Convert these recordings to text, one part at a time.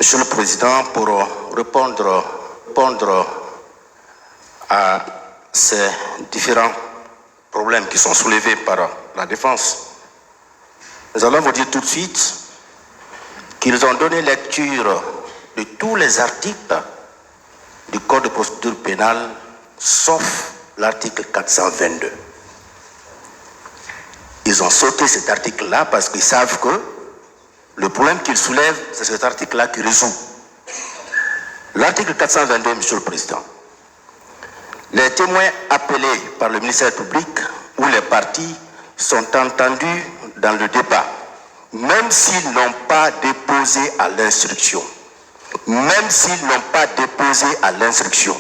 Monsieur le Président, pour répondre à ces différents problèmes qui sont soulevés par la défense, nous allons vous dire tout de suite qu'ils ont donné lecture de tous les articles du Code de procédure pénale, sauf l'article 422. Ils ont sauté cet article-là parce qu'ils savent que le problème qu'ils soulèvent, c'est cet article-là qui résout. L'article 422, Monsieur le Président. Les témoins appelés par le ministère public ou les parties sont entendus dans le débat, même s'ils n'ont pas déposé à l'instruction. Même s'ils n'ont pas déposé à l'instruction,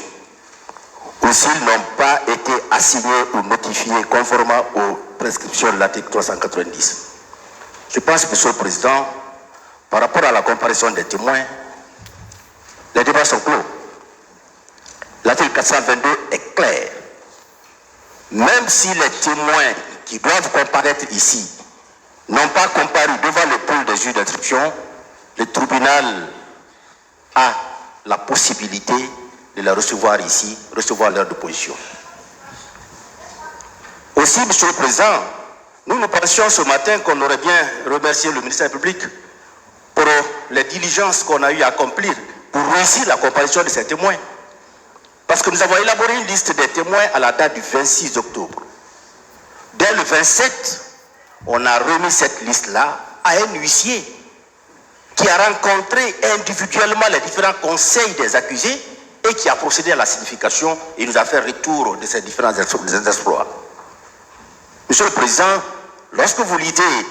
ou s'ils n'ont pas été assignés ou notifiés conformément aux prescriptions de l'article 390. Je pense, Monsieur le Président, par rapport à la comparaison des témoins, les débats sont clos. L'article 422 est clair. Même si les témoins qui doivent comparaître ici n'ont pas comparu devant le pôle des juges d'instruction, le tribunal a la possibilité de la recevoir ici, recevoir leur déposition. Aussi, Monsieur le Président, nous pensions ce matin qu'on aurait bien remercié le ministère public pour les diligences qu'on a eu à accomplir pour réussir la comparution de ces témoins. Parce que nous avons élaboré une liste des témoins à la date du 26 octobre. Dès le 27, on a remis cette liste-là à un huissier qui a rencontré individuellement les différents conseils des accusés et qui a procédé à la signification et nous a fait retour de ces différents exploits. Monsieur le Président, lorsque vous lisez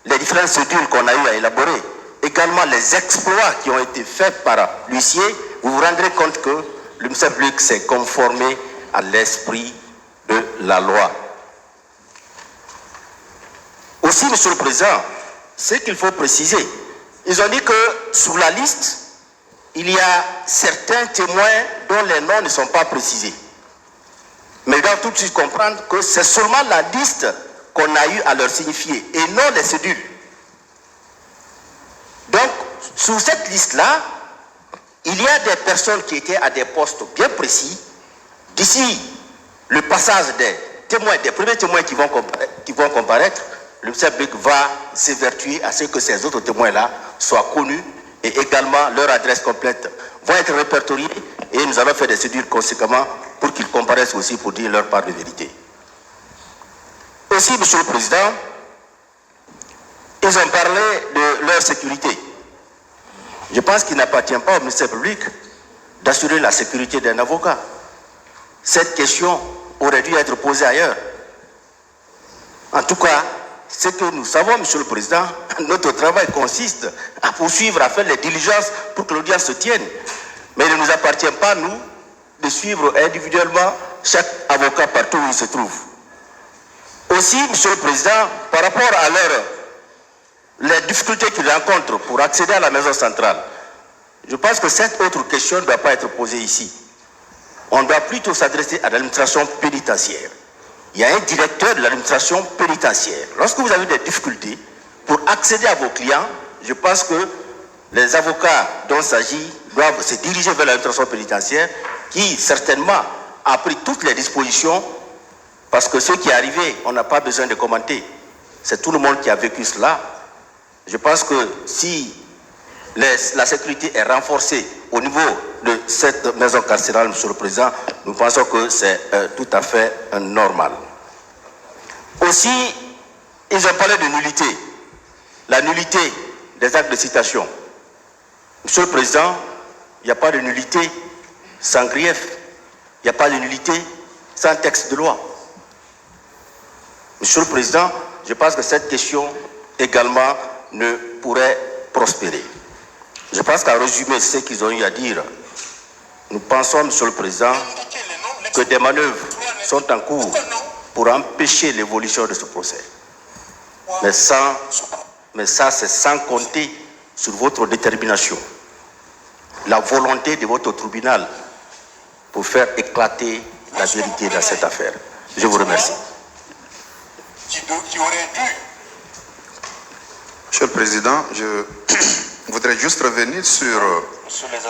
les différentes cédules qu'on a eu à élaborer, également les exploits qui ont été faits par l'huissier, vous vous rendrez compte que le ministère public s'est conformé à l'esprit de la loi. Aussi, Monsieur le Président, ce qu'il faut préciser, ils ont dit que sur la liste, il y a certains témoins dont les noms ne sont pas précisés. Mais ils doivent tout de suite comprendre que c'est seulement la liste qu'on a eu à leur signifier et non les cédules. Donc, sur cette liste-là, il y a des personnes qui étaient à des postes bien précis. D'ici le passage des témoins, des premiers témoins qui vont comparaître, le ministère public va s'évertuer à ce que ces autres témoins-là soient connus et également leur adresse complète va être répertoriée et nous allons faire des cédules conséquemment pour qu'ils comparaissent aussi pour dire leur part de vérité. Aussi, Monsieur le Président, ils ont parlé de leur sécurité. Je pense qu'il n'appartient pas au ministère public d'assurer la sécurité d'un avocat. Cette question aurait dû être posée ailleurs. En tout cas, ce que nous savons, Monsieur le Président, notre travail consiste à poursuivre, à faire les diligences pour que l'audience se tienne. Mais il ne nous appartient pas, nous, de suivre individuellement chaque avocat partout où il se trouve. Aussi, Monsieur le Président, par rapport à les difficultés qu'ils rencontrent pour accéder à la maison centrale, je pense que cette autre question ne doit pas être posée ici. On doit plutôt s'adresser à l'administration pénitentiaire. Il y a un directeur de l'administration pénitentiaire. Lorsque vous avez des difficultés pour accéder à vos clients, je pense que les avocats dont il s'agit doivent se diriger vers l'administration pénitentiaire qui, certainement, a pris toutes les dispositions parce que ce qui est arrivé, on n'a pas besoin de commenter. C'est tout le monde qui a vécu cela. Je pense que si la sécurité est renforcée au niveau de cette maison carcérale, Monsieur le Président, nous pensons que c'est tout à fait normal. Aussi, ils ont parlé de nullité. La nullité des actes de citation. Monsieur le Président, il n'y a pas de nullité sans grief. Il n'y a pas de nullité sans texte de loi. Monsieur le Président, je pense que cette question également ne pourrait prospérer. Je pense qu'à résumer ce qu'ils ont eu à dire, nous pensons, Monsieur le Président, que des manœuvres sont en cours pour empêcher l'évolution de ce procès. Mais ça, c'est sans compter sur votre détermination, la volonté de votre tribunal pour faire éclater la vérité dans cette affaire. Je vous remercie. Monsieur le Président, voudrais juste revenir sur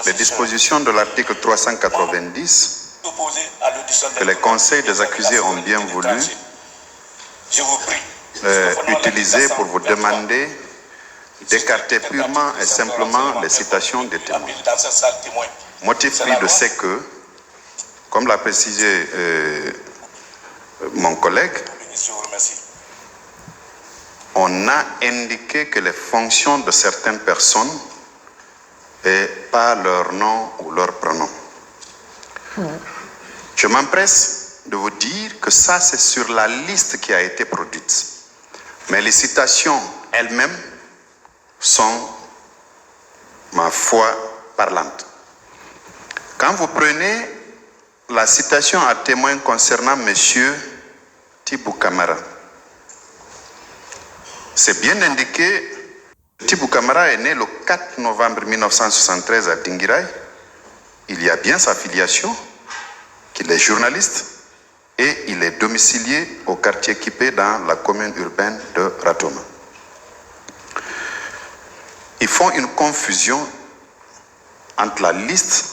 les dispositions de l'article 390 que les conseils des accusés ont bien voulu utiliser pour vous demander d'écarter purement et simplement les citations des témoins. Motif pris de c'est que, comme l'a précisé mon collègue, on a indiqué que les fonctions de certaines personnes et pas leur nom ou leur prénom. Je m'empresse de vous dire que ça, c'est sur la liste qui a été produite. Mais les citations elles-mêmes sont, ma foi, parlantes. Quand vous prenez la citation à témoin concernant M. Tibou Camara, c'est bien indiqué, Tibou Camara est né le 4 novembre 1973 à Dinguiraye. Il y a bien sa filiation, qu'il est journaliste et il est domicilié au quartier Kipé dans la commune urbaine de Ratoma. Ils font une confusion entre la liste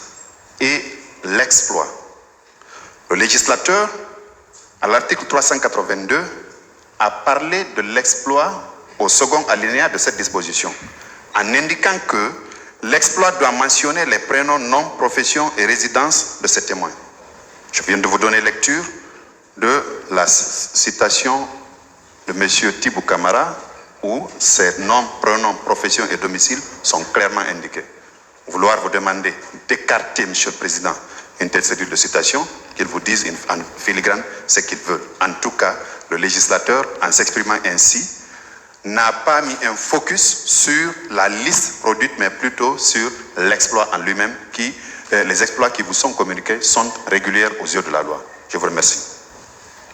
et l'exploit. Le législateur, à l'article 382, a parlé de l'exploit au second alinéa de cette disposition, en indiquant que l'exploit doit mentionner les prénoms, noms, profession et résidence de ces témoins. Je viens de vous donner lecture de la citation de M. Tibou Camara, où ses noms, prénoms, profession et domicile sont clairement indiqués. Vouloir vous demander d'écarter, M. le Président, une telle série de citations, qu'ils vous disent en filigrane ce qu'ils veulent. En tout cas, le législateur, en s'exprimant ainsi, n'a pas mis un focus sur la liste produite, mais plutôt sur l'exploit en lui-même, qui, les exploits qui vous sont communiqués sont réguliers aux yeux de la loi. Je vous remercie.